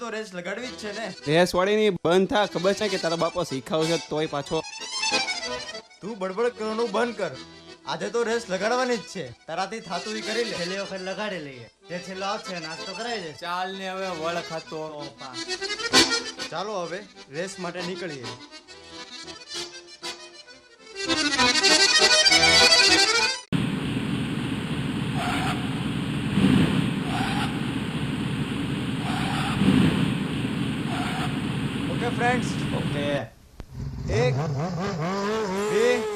તો રેસ લગાડવી જ છે ને. રેસ વાળીની બંધ થા. ખબર છે કે તારા બાપો શીખાવ છે તોય પાછો. તું બડબડ કરવાનું બંધ કર. આજે તો રેસ લગાડવાની જ છે. તારાથી થાતું ઈ કરી લે. છેલ્લી વખત લગાડી લઈએ. જે છેલ્લો આવશે નાસ્તો કરાવી દે. ચાલ ને હવે વળ ખાતો. ચાલો હવે રેસ માટે નીકળીએ. ઓકે ફ્રેન્ડ્સ, ઓકે 1 2 3 3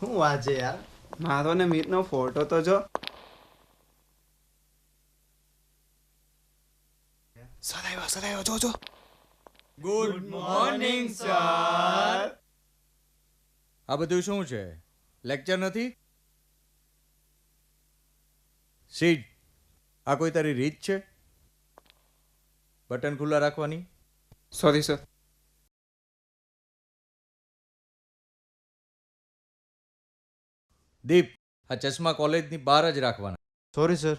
હું આજે યાર. મારો ને મિતનો ફોટો તો જો. સદાયો જો. Good morning sir. આ બધું શું છે? લેક્ચર નથી? સીટ. આ કોઈ તારી રીત છે બટન ખુલ્લા રાખવાની? Sorry sir. દીપ, આ ચશ્મા કોલેજની બહાર જ રાખવાના. Sorry sir.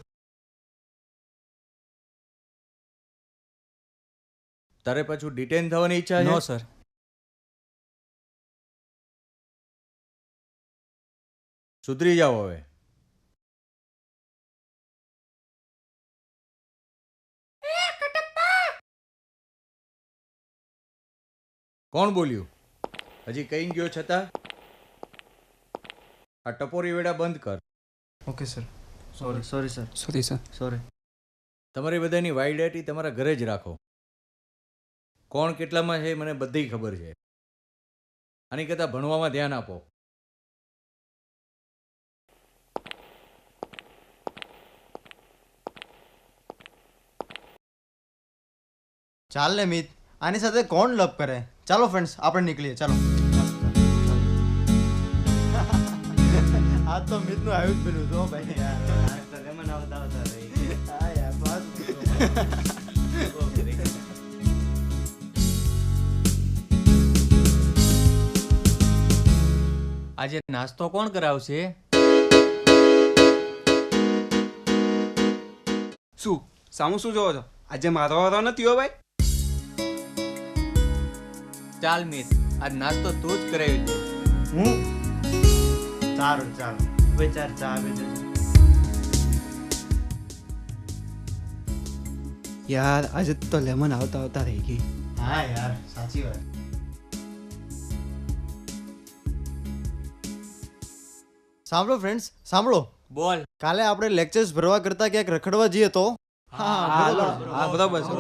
તારે પાછું ડિટેન થવાની ઈચ્છા છે? નો સર. સુધરી જાઓ હવે. કોણ બોલ્યું? હજી કઈ ગયો છતાં આ ટપોરી વેડા બંધ કર. Okay sir. Sorry sir. Sorry. તમારી બધાની વાઇડેટી તમારા ઘરે જ રાખો. કોણ કેટલામાં છે મને બધી ખબર છે. આની કરતાં ભણવામાં ધ્યાન આપો. ચાલ ને મિત, આની સાથે કોણ લવ કરે? ચાલો ફ્રેન્ડ્સ, આપણે નીકળીએ. ચાલો. આ તો મિતનું આવ્યું જ પેલું તો ભાઈ યાર. લેમન આવતા આવતા રહી. હા યાર, બસ. આજે નાસ્તો કોણ કરાવશે? શું સામું શું જોવો છો? આજે મારો વારો નથી હો ભાઈ. ચાલ મિત, આજ નાસ્તો તું જ કરાવી દે. હું સારું ચાલ. ભાઈ ચાર ચા આપી દે. યાર આજે તો લેમન આવતા આવતા રહી ગઈ. હા યાર, સાચી વાત. સાંભળો ફ્રેન્ડ્સ, સાંભળો. બોલ. કાલે આપણે લેક્ચર્સ ભરવા કરતા ક્યાંક રખડવા જઈએ તો? હા બરાબર છે.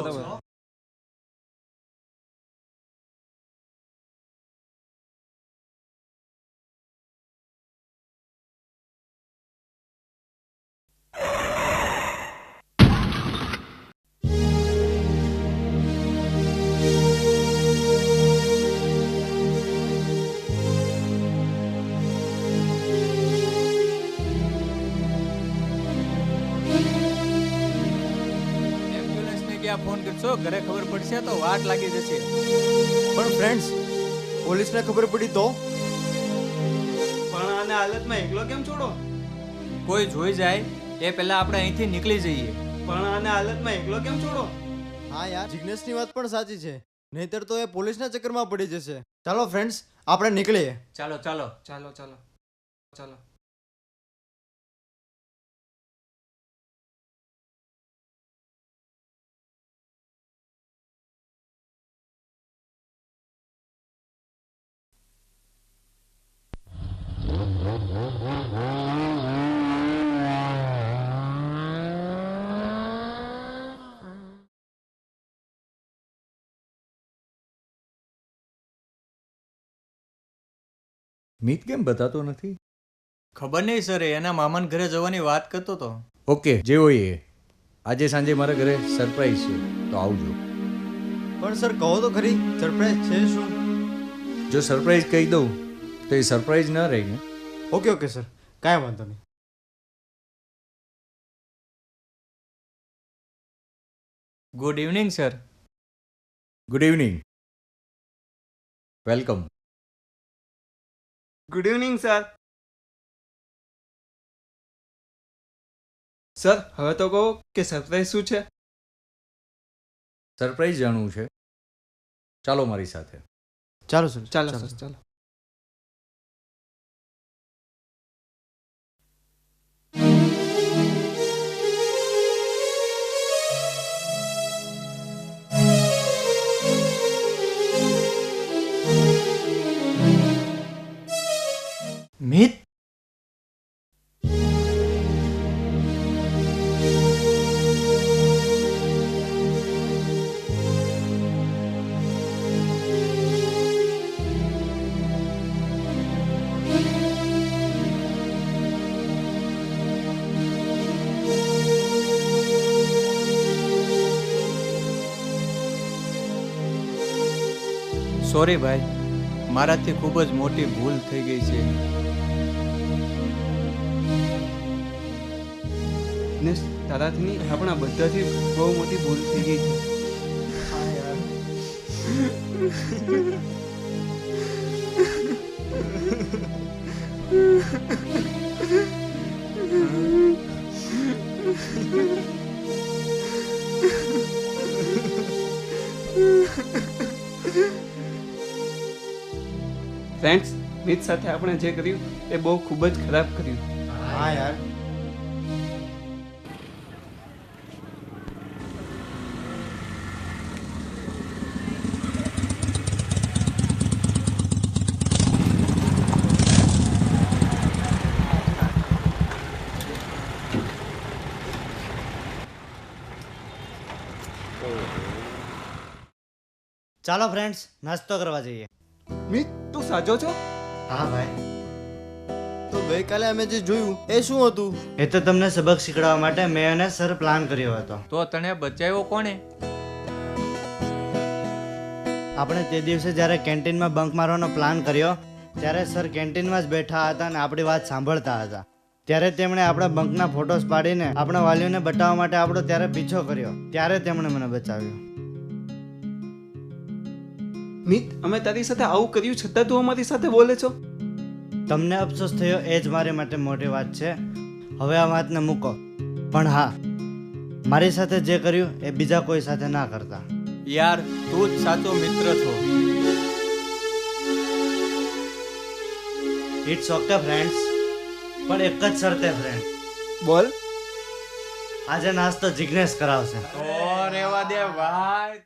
ફોન કરશો, ઘરે ખબર પડશે તો વાટ લાગી જશે. પણ ફ્રેન્ડ્સ, પોલીસને ખબર પડી તો? આને હાલતમાં એકલો કેમ છોડો? કોઈ જોઈ જાય એ પહેલા આપણે અહીંથી નીકળી જઈએ. પણ આને હાલતમાં એકલો કેમ છોડો? હા યાર, જિગ્નેશની વાત પણ સાચી છે. નહીતર તો એ પોલીસના ચક્કરમાં પડી જશે. ચાલો ફ્રેન્ડ્સ, આપણે નીકળીએ. ચાલો ચાલો. ચાલો ચાલો ચાલો. મિત કેમ બતાતો નથી? ખબર નહીં સર, એના મામાના ઘરે જવાની વાત કરતો હતો. ઓકે, જે હોય એ. આજે સાંજે મારા ઘરે સરપ્રાઈઝ છે, તો આવજો. પણ સર કહો તો ખરી, સરપ્રાઈઝ છે શું? જો સરપ્રાઈઝ કહી દઉં તો એ સરપ્રાઈઝ ન રહે ને. ઓકે ઓકે સર, કાંઈ વાંધો નહીં. Good evening sir. Good evening. Welcome. Good evening sir. Sir હવે તો કહો કે સરપ્રાઈઝ શું છે? સરપ્રાઈઝ જાણવું છે? ચાલો મારી સાથે. ચાલો સર, ચાલો સર ચાલો. મિત, સોરી ભાઈ, મારાથી ખૂબ જ મોટી ભૂલ થઈ ગઈ છે. દિનેશ, તારાથી નહીં, આપણા બધાથી બહુ મોટી ભૂલ થઈ ગઈ છે. ફ્રેન્ડ્સ, મિત સાથે આપણે જે કર્યું એ બહુ ખૂબ જ ખરાબ કર્યું. હા યાર. ચાલો ફ્રેન્ડ્સ, નાસ્તો કરવા જઈએ. મિત, તું સાચો છો? હા ભાઈ, તો ગઈકાલે અમે જે જોયું એ શું હતું? એ તો તમને સબક શીખડાવવા માટે મેં અને સર પ્લાન કર્યો હતો. તો તને બચાવ્યો કોણે? આપણે તે દિવસે જ્યારે કેન્ટીનમાં બંક મારવાનો પ્લાન કર્યો ત્યારે સર કેન્ટીનમાં જ બેઠા હતા અને આપણી વાત સાંભળતા હતા. ત્યારે તેમણે આપણા બંકના ફોટોસ પાડીને આપણા વાલીઓને બતાવવા માટે આપણો ત્યારે પીછો કર્યો. ત્યારે તેમણે મને બચાવ્યો. મિત, અમે તારી સાથે આવું કર્યું છતાં તું અમારી સાથે બોલે છો? તમને અફસોસ થયો એ જ મારી માટે મોટી વાત છે. હવે આ વાતને મૂકો. પણ હા, મારી સાથે જે કર્યું એ બીજા કોઈ સાથે ના કરતા. યાર, તું જ સાચો મિત્ર છો. ઇટ્સ ઓકે ફ્રેન્ડ્સ, પણ એક જ શરતે ફ્રેન્ડ, બોલ. આજે નાસ્તો જિગ્નેશ કરાવશે. તો રેવા દે ભાઈ.